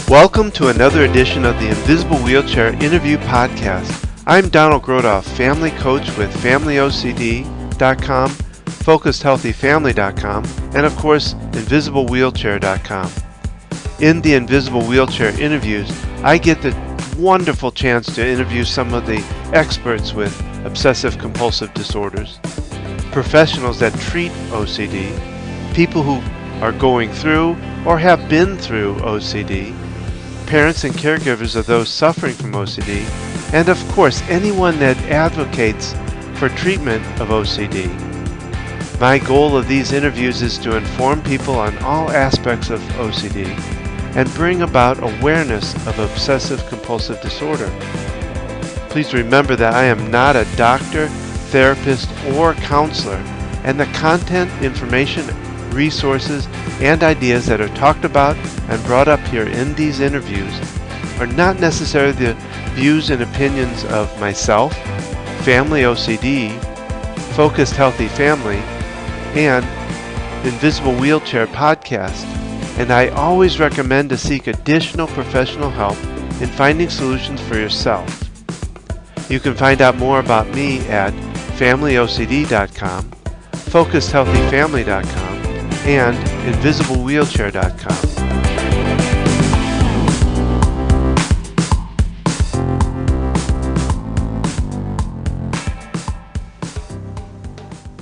Welcome to another edition of the Invisible Wheelchair Interview Podcast. I'm Donald Grodoff, family coach with FamilyOCD.com, FocusedHealthyFamily.com, and of course, InvisibleWheelchair.com. In the Invisible Wheelchair interviews, I get the wonderful chance to interview some of the experts with obsessive-compulsive disorders, professionals that treat OCD, people who are going through or have been through OCD, parents and caregivers of those suffering from OCD, and of course anyone that advocates for treatment of OCD. My goal of these interviews is to inform people on all aspects of OCD and bring about awareness of obsessive-compulsive disorder. Please remember that I am not a doctor, therapist, or counselor, and the content, information, resources, and ideas that are talked about and brought up here in these interviews are not necessarily the views and opinions of myself, Family OCD, Focused Healthy Family, and Invisible Wheelchair Podcast, and I always recommend to seek additional professional help in finding solutions for yourself. You can find out more about me at FamilyOCD.com, FocusedHealthyFamily.com, and InvisibleWheelchair.com.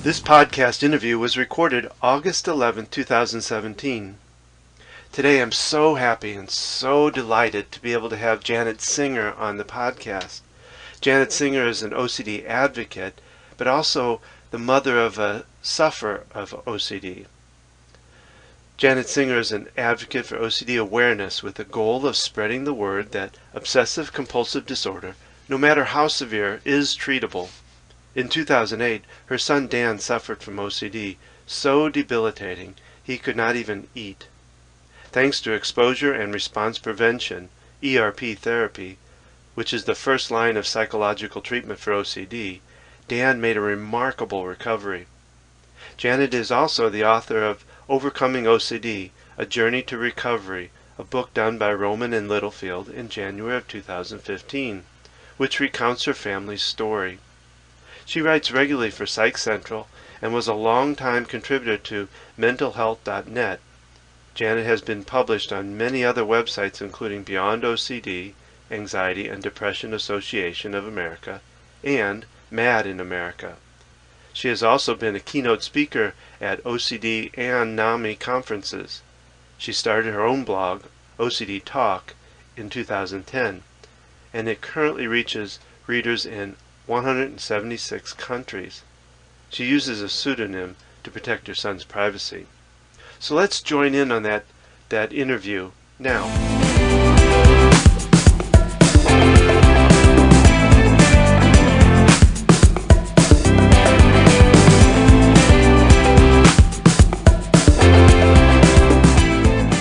This podcast interview was recorded August 11, 2017. Today I'm so happy and so delighted to be able to have Janet Singer on the podcast. Janet Singer is an OCD advocate, but also the mother of a sufferer of OCD. Janet Singer is an advocate for OCD awareness with the goal of spreading the word that obsessive-compulsive disorder, no matter how severe, is treatable. In 2008, her son Dan suffered from OCD so debilitating he could not even eat. Thanks to exposure and response prevention, ERP therapy, which is the first line of psychological treatment for OCD, Dan made a remarkable recovery. Janet is also the author of Overcoming OCD, A Journey to Recovery, a book done by Rowman and Littlefield in January of 2015, which recounts her family's story. She writes regularly for PsychCentral and was a long-time contributor to mentalhealth.net. Janet has been published on many other websites including Beyond OCD, Anxiety and Depression Association of America, and Mad in America. She has also been a keynote speaker at OCD and NAMI conferences. She started her own blog, OCDTalk, in 2010, and it currently reaches readers in 176 countries. She uses a pseudonym to protect her son's privacy. So let's join in on that interview now.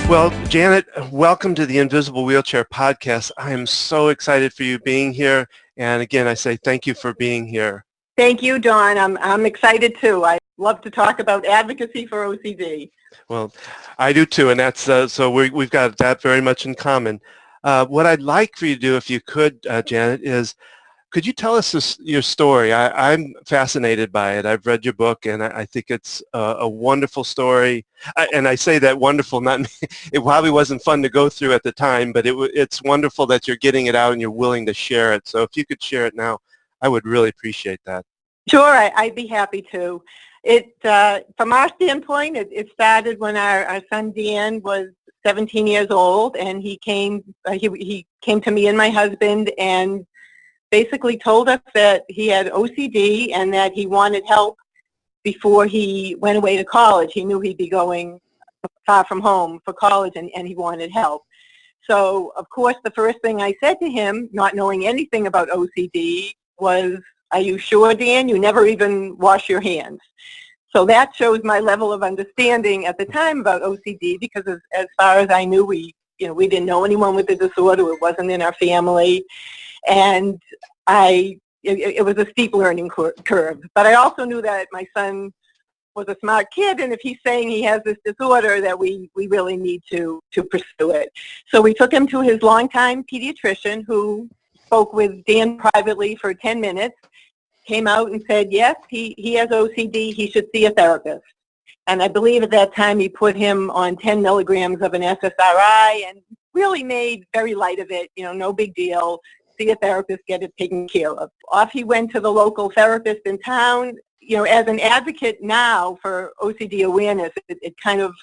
Well, Janet, welcome to the Invisible Wheelchair Podcast. I am so excited for you being here. And again, I say thank you for being here. Thank you, Dawn. I'm excited too. I love to talk about advocacy for OCD. Well, I do too, and that's so we've got that very much in common. What I'd like for you to do, if you could, Janet, is could you tell us your story? I'm fascinated by it. I've read your book, and I think it's a wonderful story. And I say that wonderful, not it probably wasn't fun to go through at the time, but it's wonderful that you're getting it out and you're willing to share it. So if you could share it now, I would really appreciate that. Sure, I'd be happy to. From our standpoint, it started when our son Dan was 17 years old, and he came to me and my husband and basically told us that he had OCD and that he wanted help before he went away to college. He knew he'd be going far from home for college, and he wanted help. So, of course, the first thing I said to him, not knowing anything about OCD, was, "Are you sure, Dan? You never even wash your hands." So that shows my level of understanding at the time about OCD, because as far as I knew, we didn't know anyone with the disorder. It wasn't in our family. And it was a steep learning curve. But I also knew that my son was a smart kid, and if he's saying he has this disorder, that we really need to pursue it. So we took him to his longtime pediatrician, who spoke with Dan privately for 10 minutes, came out and said, yes, he has OCD, he should see a therapist. And I believe at that time he put him on 10 milligrams of an SSRI and really made very light of it, no big deal, see a therapist, get it taken care of. Off he went to the local therapist in town. As an advocate now for OCD awareness, it kind of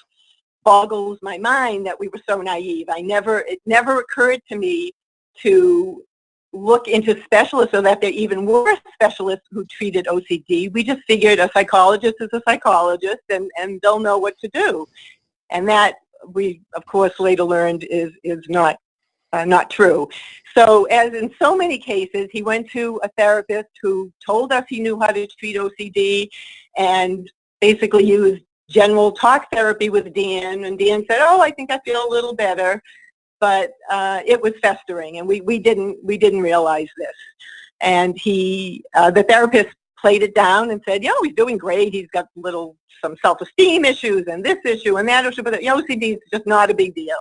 boggles my mind that we were so naive. It never occurred to me to look into specialists, or that there even were specialists who treated OCD. We just figured a psychologist is a psychologist, and they'll know what to do. And that we, of course, later learned is not true. So as in so many cases, he went to a therapist who told us he knew how to treat OCD, and basically used general talk therapy with Dan, and Dan said, oh, I think I feel a little better. But it was festering, and we didn't realize this. And the therapist played it down and said, he's doing great. He's got some self-esteem issues and this issue and that issue, but OCD is just not a big deal.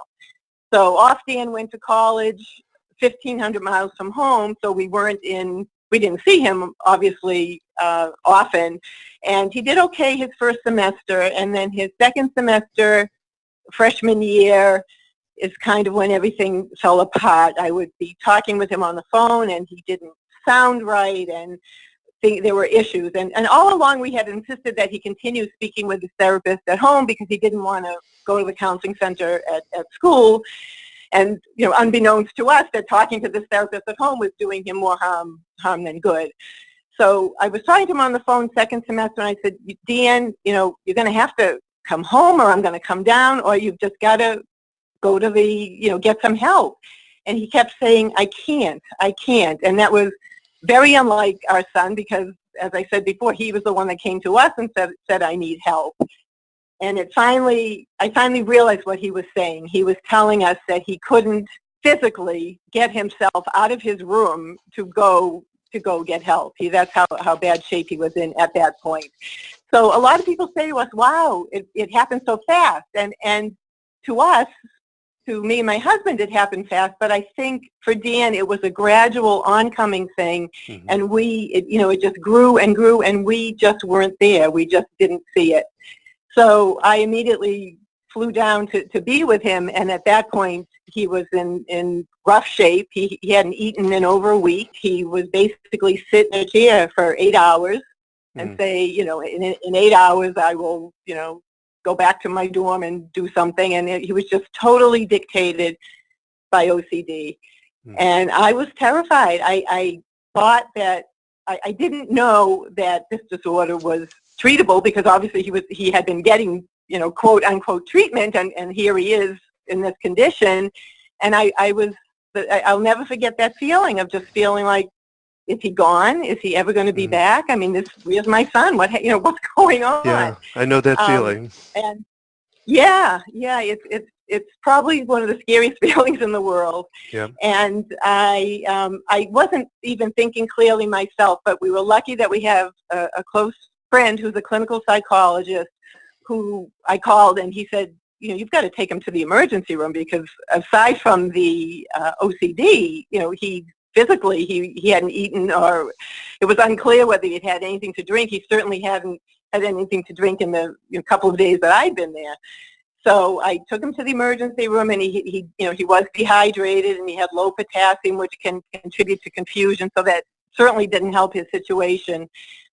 So off Dan went to college, 1,500 miles from home, so we didn't see him, obviously, often. And he did okay his first semester, and then his second semester, freshman year, is kind of when everything fell apart. I would be talking with him on the phone, and he didn't sound right, and there were issues. And all along we had insisted that he continue speaking with his therapist at home because he didn't want to go to the counseling center at school. And, unbeknownst to us, that talking to this therapist at home was doing him more harm than good. So I was talking to him on the phone second semester, and I said, Dan, you're going to have to come home, or I'm going to come down, or you've just got to go to get some help. And he kept saying, I can't. And that was very unlike our son, because, as I said before, he was the one that came to us and said I need help. And I finally realized what he was saying. He was telling us that he couldn't physically get himself out of his room to go get help. That's how bad shape he was in at that point. So a lot of people say to us, wow, it happened so fast. And to us, to me and my husband, it happened fast, but I think for Dan, it was a gradual oncoming thing, mm-hmm. and it just grew and grew, and we just weren't there. We just didn't see it. So I immediately flew down to be with him, and at that point, he was in rough shape. He hadn't eaten in over a week. He was basically sit in a chair for 8 hours and say, in 8 hours, I will, go back to my dorm and do something. And he was just totally dictated by OCD. And I was terrified. I thought that I didn't know that this disorder was treatable, because obviously he had been getting, quote unquote treatment, and here he is in this condition. And I'll never forget that feeling of just feeling like, is he gone? Is he ever going to be back? I mean, where's my son? What's going on? Yeah, I know that feeling. And it's probably one of the scariest feelings in the world. Yeah. And I wasn't even thinking clearly myself, but we were lucky that we have a close friend who's a clinical psychologist who I called, and he said, you've got to take him to the emergency room, because aside from the OCD, he physically, he hadn't eaten, or it was unclear whether he'd had anything to drink. He certainly hadn't had anything to drink in the couple of days that I'd been there. So I took him to the emergency room, and he was dehydrated, and he had low potassium, which can contribute to confusion. So that certainly didn't help his situation.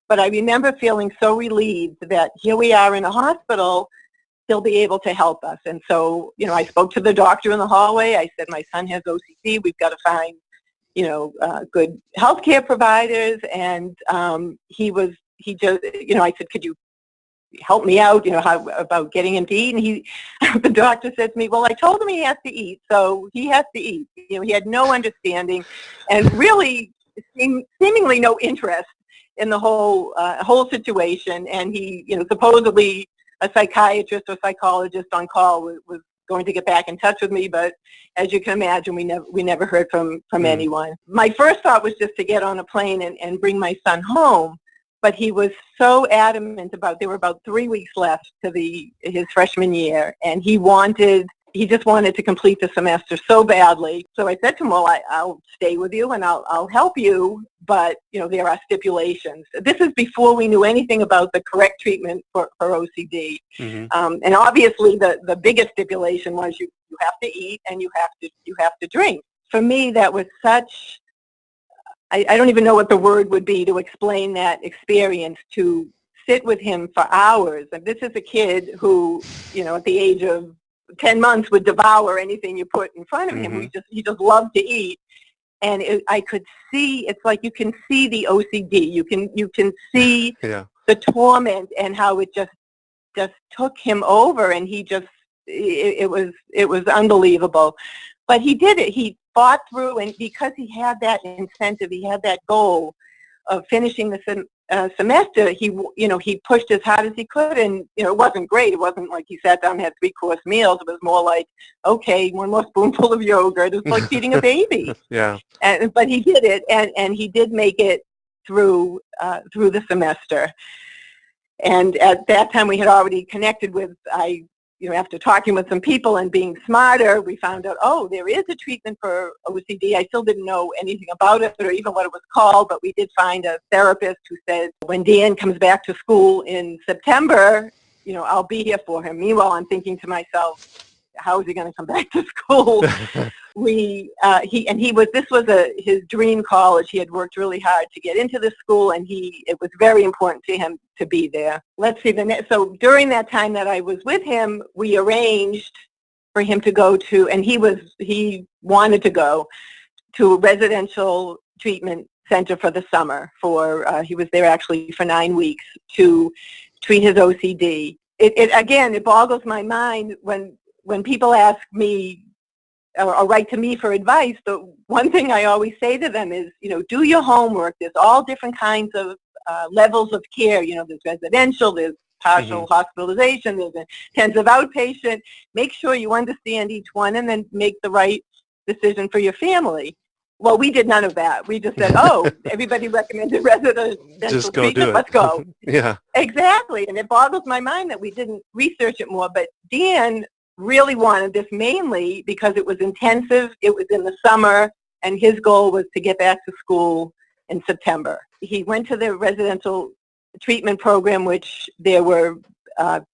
But I remember feeling so relieved that here we are in a hospital, they'll be able to help us. And so, I spoke to the doctor in the hallway. I said, my son has OCD. We've got to find good healthcare providers. And I said, could you help me out, how about getting him to eat? And the doctor said to me, well, I told him he has to eat, so he has to eat. He had no understanding and really seemingly no interest in the whole situation. And he, supposedly a psychiatrist or psychologist on call was going to get back in touch with me, but as you can imagine, we never heard from anyone. My first thought was just to get on a plane and bring my son home, but he was so adamant there were about 3 weeks left to his freshman year, and he just wanted to complete the semester so badly. So I said to him, well, I'll stay with you and I'll help you, but there are stipulations. This is before we knew anything about the correct treatment for OCD. And obviously the biggest stipulation was you have to eat and you have to drink. For me, that was such, I don't even know what the word would be to explain that experience, to sit with him for hours. And this is a kid who, at the age of 10 months would devour anything you put in front of him. He just loved to eat. And I could see, it's like you can see the OCD. You can see the torment and how it just took him over, and it was unbelievable. But he did it. He fought through, and because he had that incentive, he had that goal of finishing the semester, he pushed as hard as he could, and it wasn't great. It wasn't like he sat down and had 3-course meals. It was more like, okay, one more spoonful of yogurt. It was like feeding a baby. But he did it, and he did make it through the semester. And at that time, we had already connected with after talking with some people and being smarter, we found out, there is a treatment for OCD. I still didn't know anything about it or even what it was called, but we did find a therapist who said, when Dan comes back to school in September, I'll be here for him. Meanwhile, I'm thinking to myself, how is he going to come back to school? This was his dream college. He had worked really hard to get into the school, and it was very important to him to be there. Let's see, so during that time that I was with him, we arranged for him to go to, and he wanted to go to a residential treatment center for the summer. He was there actually for 9 weeks to treat his OCD. It boggles my mind when people ask me or write to me for advice. The one thing I always say to them is, do your homework. There's all different kinds of levels of care. There's residential, there's partial hospitalization, there's intensive outpatient. Make sure you understand each one and then make the right decision for your family. Well, we did none of that. We just said, everybody recommended residential treatment. Let's go. Exactly. And it boggles my mind that we didn't research it more. But Dan really wanted this mainly because it was intensive, it was in the summer, and his goal was to get back to school in September. He went to the residential treatment program, which there were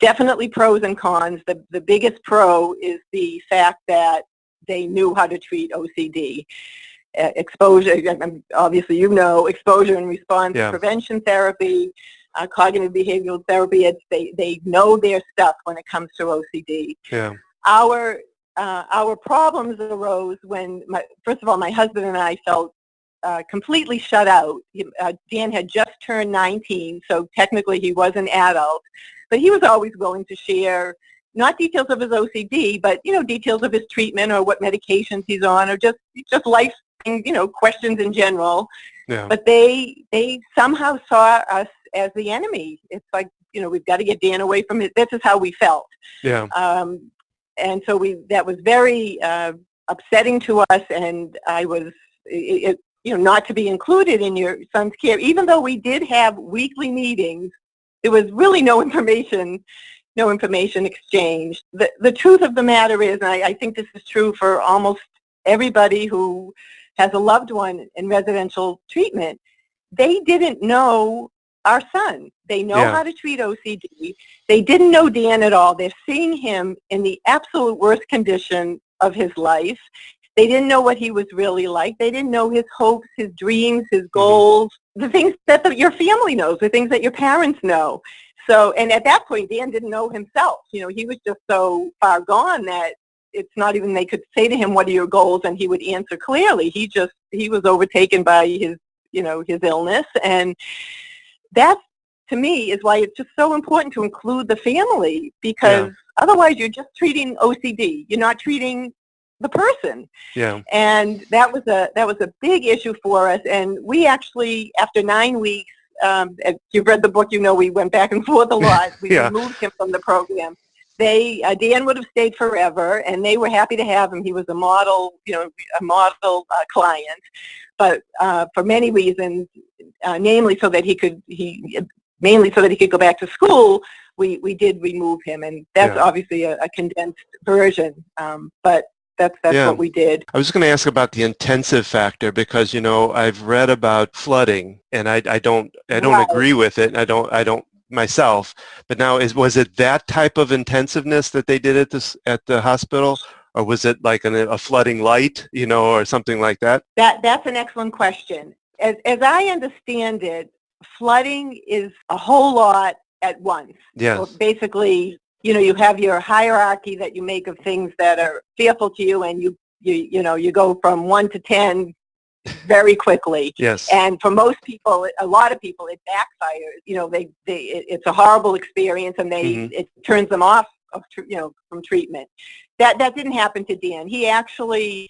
definitely pros and cons. The biggest pro is the fact that they knew how to treat OCD. Exposure, obviously exposure and response prevention therapy, cognitive behavioral therapy. They know their stuff when it comes to OCD. Our problems arose when, first of all, my husband and I felt completely shut out. Dan had just turned 19, so technically he was an adult, but he was always willing to share not details of his OCD, but details of his treatment or what medications he's on, or just life, questions in general. But they somehow saw us as the enemy. It's like, we've got to get Dan away from it. This is how we felt. And so that was very upsetting to us, and I was, not to be included in your son's care. Even though we did have weekly meetings, there was really no information exchanged. The truth of the matter is, and I think this is true for almost everybody who has a loved one in residential treatment, they didn't know our son. They know how to treat OCD. They didn't know Dan at all. They're seeing him in the absolute worst condition of his life. They didn't know what he was really like. They didn't know his hopes, his dreams, his goals, the things that your family knows, the things that your parents know. So, and at that point, Dan didn't know himself. He was just so far gone that it's not even they could say to him, what are your goals? And he would answer clearly. He was overtaken by his illness. And that, to me, is why it's just so important to include the family, because otherwise you're just treating OCD. You're not treating the person. And that was a big issue for us. And we actually, after 9 weeks, if you've read the book, we went back and forth a lot. We removed him from the program. Dan would have stayed forever, and they were happy to have him. He was a model client. But for many reasons, namely so that he could go back to school, we did remove him, and that's obviously a condensed version, but that's what we did. I was going to ask about the intensive factor because, I've read about flooding, and I don't agree with it. I don't myself. But now, was it that type of intensiveness that they did at the hospital, or was it like a flooding light, or something like that? That's an excellent question. As I understand it, flooding is a whole lot at once. Yes. So basically, you have your hierarchy that you make of things that are fearful to you, and you go from 1 to 10 very quickly. Yes. And for most people, a lot of people, it backfires. It's a horrible experience, and it turns them off from treatment. That didn't happen to Dan. He actually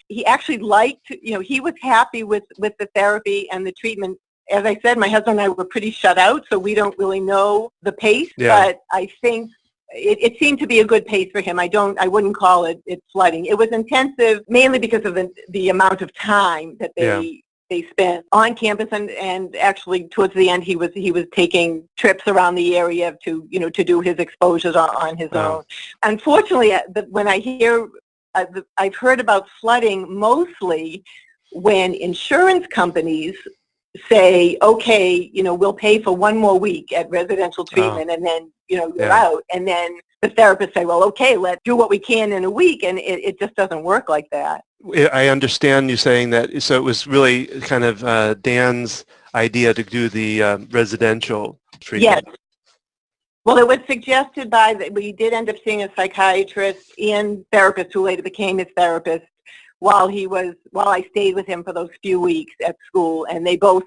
liked, he was happy with the therapy and the treatment. As I said, my husband and I were pretty shut out, so we don't really know the pace, but I think it seemed to be a good pace for him. I wouldn't call it flooding. It was intensive mainly because of the amount of time that they spent on campus, and actually towards the end he was taking trips around the area to do his exposures on his own. Unfortunately, when I've heard about flooding mostly when insurance companies say, okay, we'll pay for 1 more week at residential treatment, and then you're out, and then the therapists say, well, okay, let's do what we can in a week, and it just doesn't work like that. I understand you saying that. So it was really kind of Dan's idea to do the residential treatment. Yes. Well, it was suggested we did end up seeing a psychiatrist and therapist who later became his therapist while I stayed with him for those few weeks at school, and they both,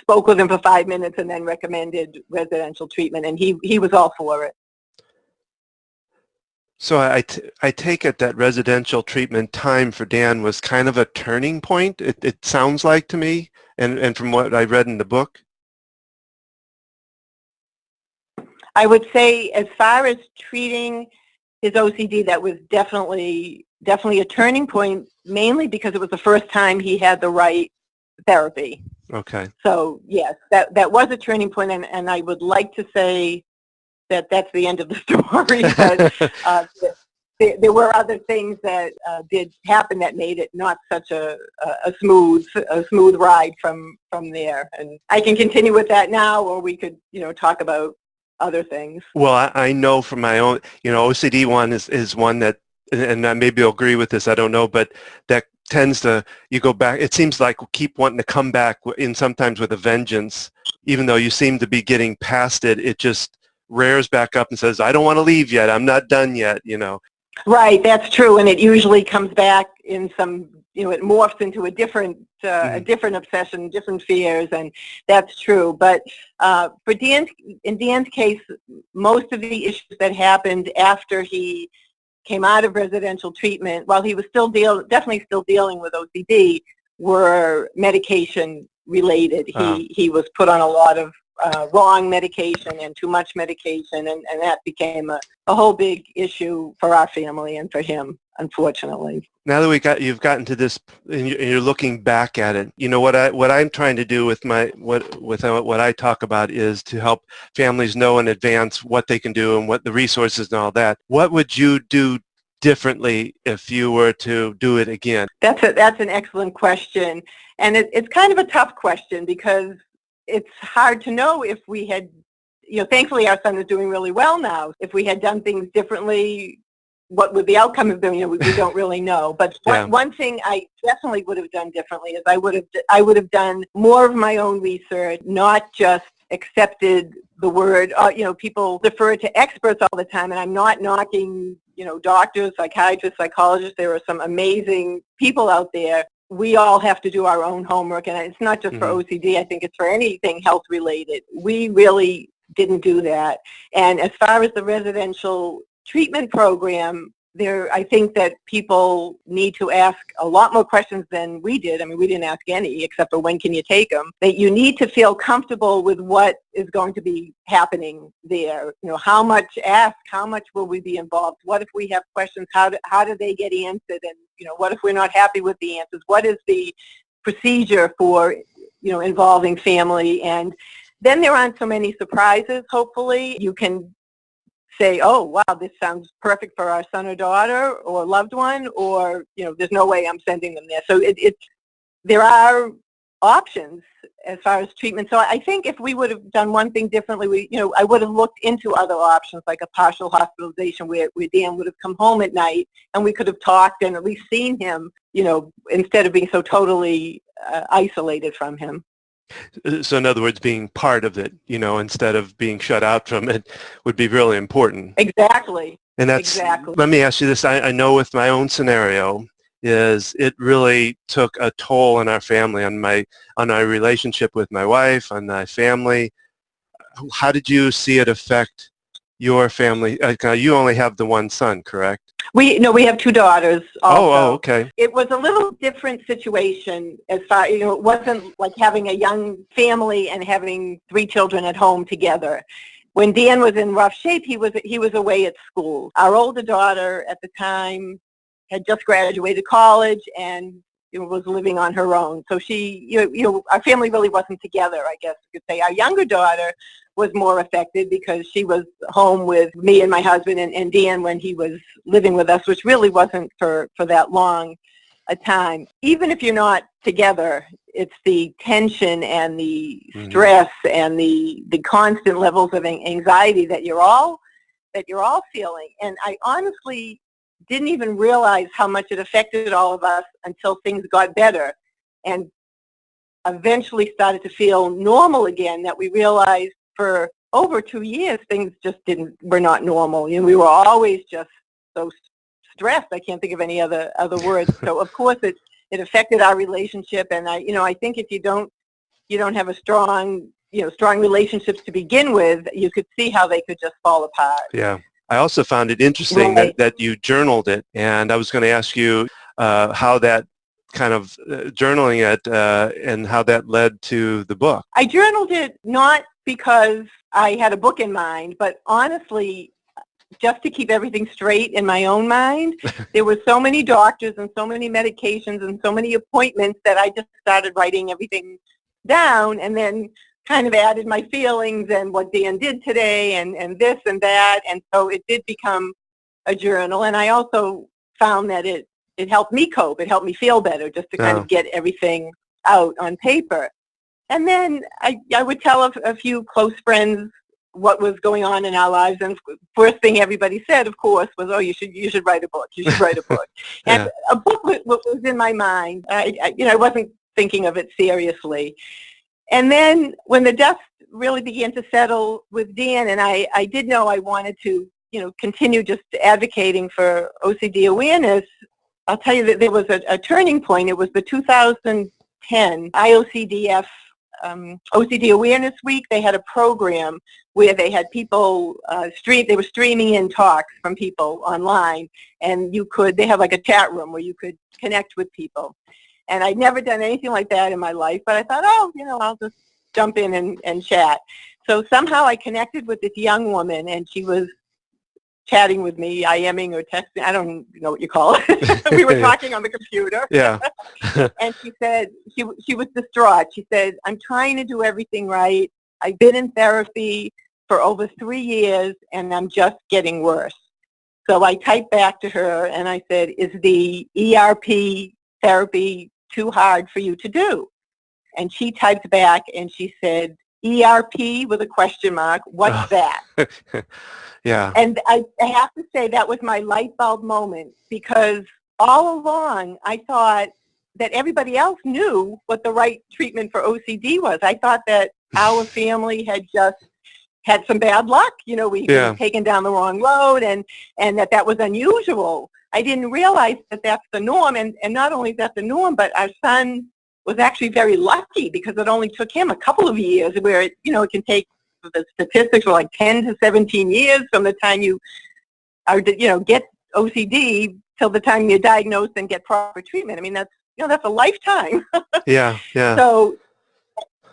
spoke with him for 5 minutes and then recommended residential treatment, and he was all for it. So I take it that residential treatment time for Dan was kind of a turning point, it sounds like to me, and from what I read in the book. I would say as far as treating his OCD, that was definitely a turning point, mainly because it was the first time he had the right therapy. Okay. So yes, that was a turning point, and I would like to say that's the end of the story, but there were other things that did happen that made it not such a smooth ride from there. And I can continue with that now, or we could talk about other things. Well, I know from my own, OCD one is one that, and maybe you'll agree with this, I don't know, but that tends to, you go back, it seems like we keep wanting to come back sometimes with a vengeance, even though you seem to be getting past it, it just rears back up and says, I don't want to leave yet, I'm not done yet, Right, that's true, and it usually comes back in some, it morphs into a different obsession, different fears, and that's true. But in Dan's case, most of the issues that happened after he came out of residential treatment, while he was definitely still dealing with OCD, were medication related. He was put on a lot of wrong medication and too much medication, and that became a whole big issue for our family and for him, unfortunately. Now that you've gotten to this, and you're looking back at it, what I'm trying to do with what I talk about is to help families know in advance what they can do and what the resources and all that. What would you do differently if you were to do it again? That's an excellent question, and it's kind of a tough question because it's hard to know if we had, thankfully our son is doing really well now. If we had done things differently, what would the outcome have been? We don't really know. But one thing I definitely would have done differently is I would have done more of my own research, not just accepted the word. People defer to experts all the time, and I'm not knocking, doctors, psychiatrists, psychologists. There are some amazing people out there. We all have to do our own homework, and it's not just for OCD. I think it's for anything health-related. We really didn't do that. And as far as the residential treatment program, I think that people need to ask a lot more questions than we did. I mean, we didn't ask any, except for when can you take them. That you need to feel comfortable with what is going to be happening there. How much will we be involved? What if we have questions? How do they get answered? And what if we're not happy with the answers? What is the procedure for involving family. And then there aren't so many surprises, hopefully. You can say, oh, wow, this sounds perfect for our son or daughter or loved one, or, there's no way I'm sending them there. So there are options as far as treatment. So I think if we would have done one thing differently, I would have looked into other options, like a partial hospitalization where Dan would have come home at night and we could have talked and at least seen him, instead of being so totally isolated from him. So in other words, being part of it, instead of being shut out from it would be really important. Exactly. And that's, exactly. Let me ask you this. I know with my own scenario is it really took a toll on our family, on our relationship with my wife, on my family. How did you see it affect your family? You only have the one son, correct? We have two daughters also. Oh, okay. It was a little different situation as far, it wasn't like having a young family and having 3 children at home together. When Dan was in rough shape, he was away at school. Our older daughter at the time had just graduated college and was living on her own. So she, our family really wasn't together, I guess you could say. Our younger daughter was more affected because she was home with me and my husband and Dan when he was living with us, which really wasn't for that long a time. Even if you're not together, it's the tension and the stress and the constant levels of anxiety that you're all feeling. And I honestly didn't even realize how much it affected all of us until things got better and eventually started to feel normal again, that we realized for over 2 years things just were not normal. We were always just so stressed. I can't think of any other words. So of course it affected our relationship, and I think if you don't have a strong relationships to begin with, you could see how they could just fall apart. Yeah. I also found it interesting that you journaled it, and I was going to ask you how that kind of journaling it and how that led to the book. I journaled it not because I had a book in mind, but honestly, just to keep everything straight in my own mind. There were so many doctors and so many medications and so many appointments that I just started writing everything down, and then kind of added my feelings and what Dan did today and this and that, and so it did become a journal. And I also found that it helped me cope. It helped me feel better just to kind of get everything out on paper. And then I would tell a few close friends what was going on in our lives, and first thing everybody said, of course, was, oh, you should write a book. You should write a book. And a book was in my mind. I wasn't thinking of it seriously. And then when the dust really began to settle with Dan, and I did know I wanted to, continue just advocating for OCD awareness, I'll tell you that there was a turning point. It was the 2010 IOCDF OCD Awareness Week. They had a program where they had people they were streaming in talks from people online, and they have like a chat room where you could connect with people. And I'd never done anything like that in my life, but I thought, I'll just jump in and chat. So somehow I connected with this young woman, and she was chatting with me, IMing or texting, I don't know what you call it. We were talking on the computer. Yeah. And she said, she was distraught. She said, I'm trying to do everything right. I've been in therapy for over 3 years, and I'm just getting worse. So I typed back to her, and I said, is the ERP therapy too hard for you to do? And she typed back, and she said, ERP with a question mark, what's that? Yeah. And I have to say that was my light bulb moment, because all along I thought that everybody else knew what the right treatment for OCD was. I thought that our family had just had some bad luck. We'd been taken down the wrong road, and that was unusual. I didn't realize that that's the norm, and not only is that the norm, but our son was actually very lucky, because it only took him a couple of years, where it can take, the statistics were like 10 to 17 years from the time you are, get OCD till the time you're diagnosed and get proper treatment. I mean, that's a lifetime. Yeah. So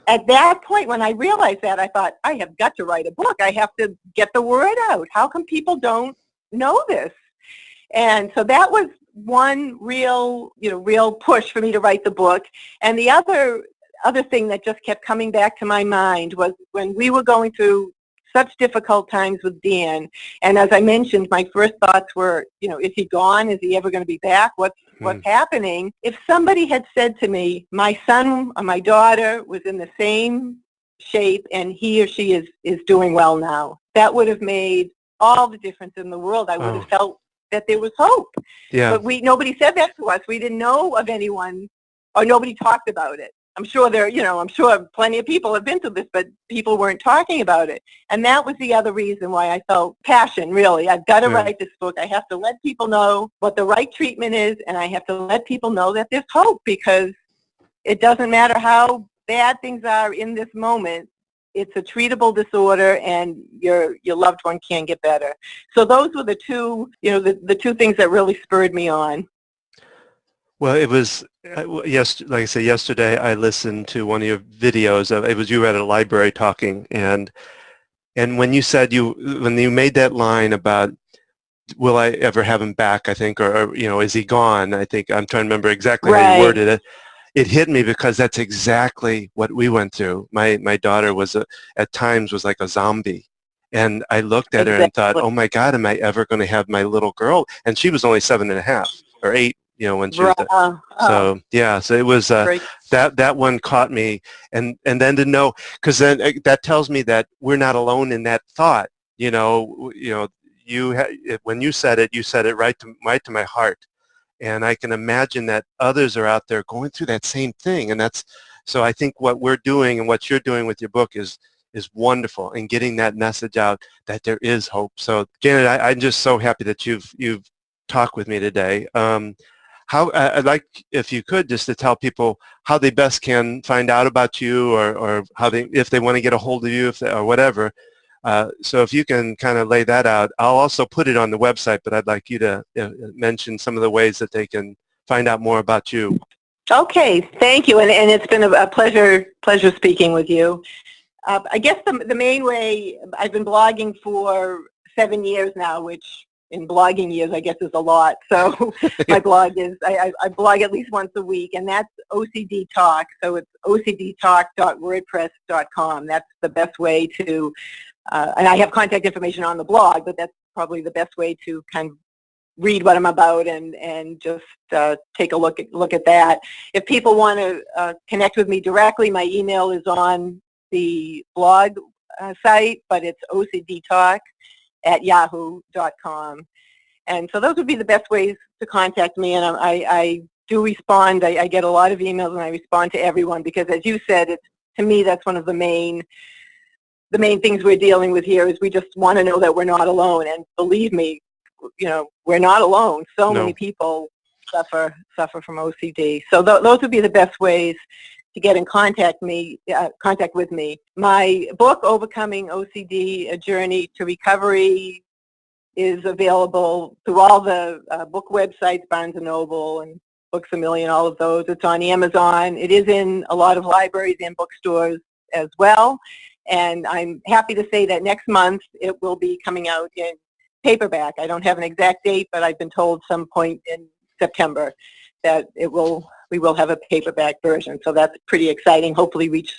at that point, when I realized that, I thought, I have got to write a book. I have to get the word out. How come people don't know this? And so that was one real push for me to write the book. And the other other thing that just kept coming back to my mind was when we were going through such difficult times with Dan, and as I mentioned, my first thoughts were, is he gone? Is he ever going to be back? What's happening? If somebody had said to me, my son or my daughter was in the same shape and he or she is doing well now, that would have made all the difference in the world. I would have felt that there was hope. Yeah. But nobody said that to us. We didn't know of anyone, or nobody talked about it. I'm sure I'm sure plenty of people have been through this, but people weren't talking about it. And that was the other reason why I felt passion, really. I've got to write this book. I have to let people know what the right treatment is, and I have to let people know that there's hope, because it doesn't matter how bad things are in this moment. It's a treatable disorder, and your loved one can get better. So those were the two, the two things that really spurred me on. Well, it was, like I said, yesterday I listened to one of your videos. It was you at a library talking, and when you said when you made that line about, will I ever have him back, I think, or is he gone? I think, I'm trying to remember exactly how you worded it. It hit me because that's exactly what we went through. My daughter at times was like a zombie. And I looked at her and thought, oh my God, am I ever going to have my little girl? And she was only 7.5 or 8, when she was there. So yeah, so it was that one caught me, and then to know, because then that tells me that we're not alone in that thought. When you said it right to my heart. And I can imagine that others are out there going through that same thing. And so I think what we're doing and what you're doing with your book is wonderful, in getting that message out that there is hope. So Janet, I'm just so happy that you've talked with me today. I'd like, if you could, just to tell people how they best can find out about you, or if they want to get a hold of you, or whatever. So if you can kind of lay that out. I'll also put it on the website, but I'd like you to mention some of the ways that they can find out more about you. Okay, thank you, and it's been a pleasure speaking with you. I guess the main way, I've been blogging for 7 years now, which in blogging years I guess is a lot. So my blog is, I blog at least once a week, and that's OCD Talk. So it's ocdtalk.wordpress.com. That's the best way to, and I have contact information on the blog, but that's probably the best way to kind of read what I'm about and just take a look at that. If people want to connect with me directly, my email is on the blog site, but it's ocdtalk@yahoo.com. And so those would be the best ways to contact me, and I do respond. I get a lot of emails, and I respond to everyone, because as you said, to me that's one of the main things we're dealing with here, is we just want to know that we're not alone. And believe me, we're not alone. So many people suffer from OCD. So those would be the best ways to get in contact with me. My book, Overcoming OCD, A Journey to Recovery, is available through all the book websites, Barnes & Noble and Books A Million, all of those. It's on Amazon. It is in a lot of libraries and bookstores as well. And I'm happy to say that next month it will be coming out in paperback. I don't have an exact date, but I've been told some point in September that we will have a paperback version. So that's pretty exciting. Hopefully reach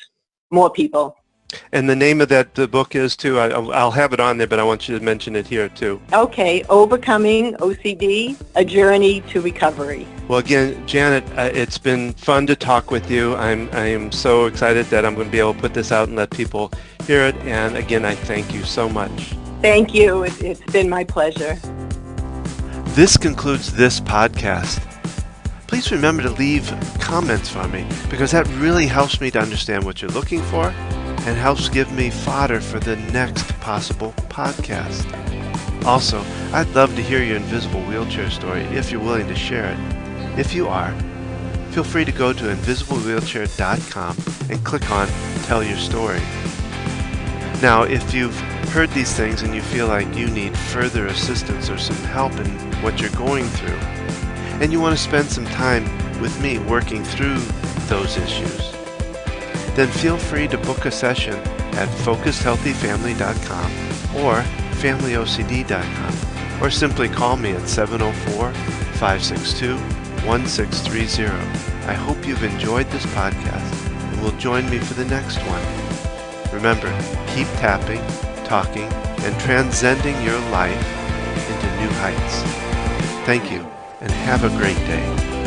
more people. And the name of the book is too, I'll have it on there, but I want you to mention it here too. Okay, Overcoming OCD, A Journey to Recovery. Well, again, Janet, it's been fun to talk with you. I am so excited that I'm going to be able to put this out and let people hear it. And again, I thank you so much. Thank you. It's been my pleasure. This concludes this podcast. Please remember to leave comments for me, because that really helps me to understand what you're looking for and helps give me fodder for the next possible podcast. Also, I'd love to hear your invisible wheelchair story if you're willing to share it. If you are, feel free to go to invisiblewheelchair.com and click on Tell Your Story. Now, if you've heard these things and you feel like you need further assistance or some help in what you're going through, and you want to spend some time with me working through those issues, then feel free to book a session at focusedhealthyfamily.com or familyocd.com, or simply call me at 704-562-1630. I hope you've enjoyed this podcast. will join me for the next one. Remember, keep tapping, talking, and transcending your life into new heights. Thank you, and have a great day.